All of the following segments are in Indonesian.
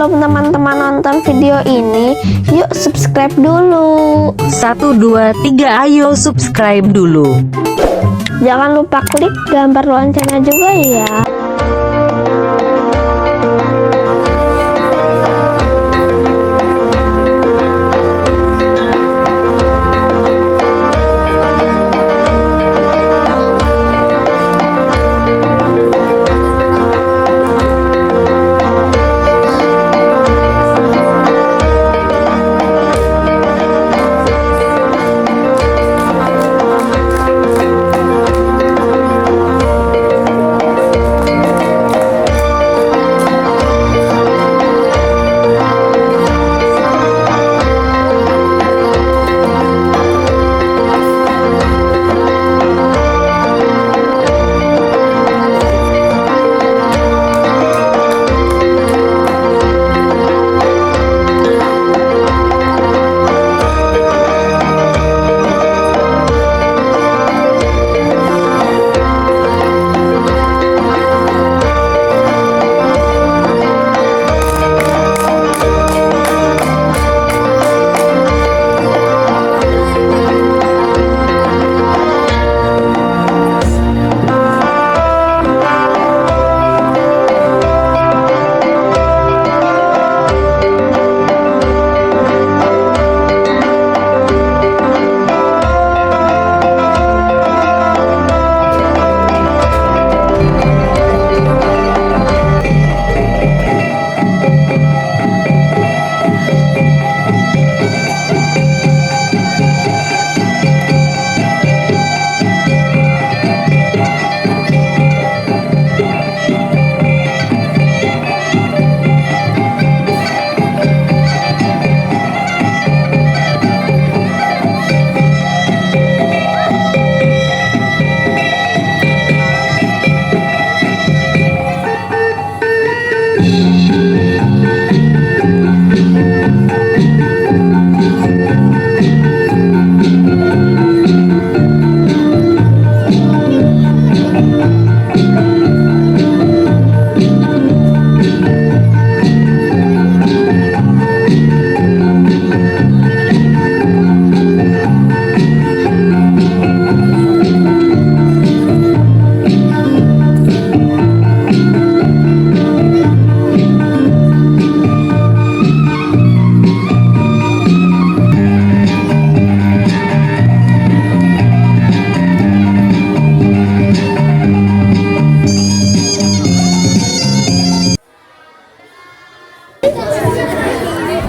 sebelum teman-teman nonton video ini, yuk subscribe dulu. 1, 2, 3, ayo subscribe dulu. Jangan lupa klik gambar loncengnya juga ya.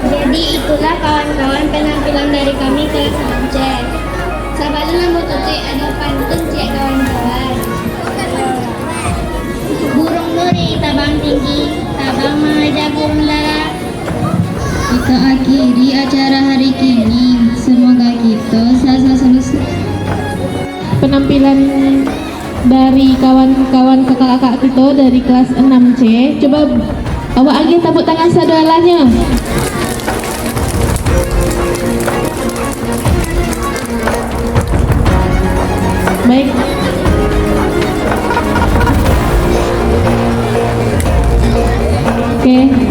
Jadi itulah kawan-kawan penampilan dari kami kelas 6C. Sabalun nambut tuti ada pantun cek kawan-kawan. Burung nuri tabang tinggi, tabang mengejar burung dara. Kita akhiri acara hari ini. Semoga kita selesai. Penampilan dari kawan-kawan kakak-kakak kita dari kelas 6C. Coba awak lagi tepuk tangan saudaranya. Baik. Oke.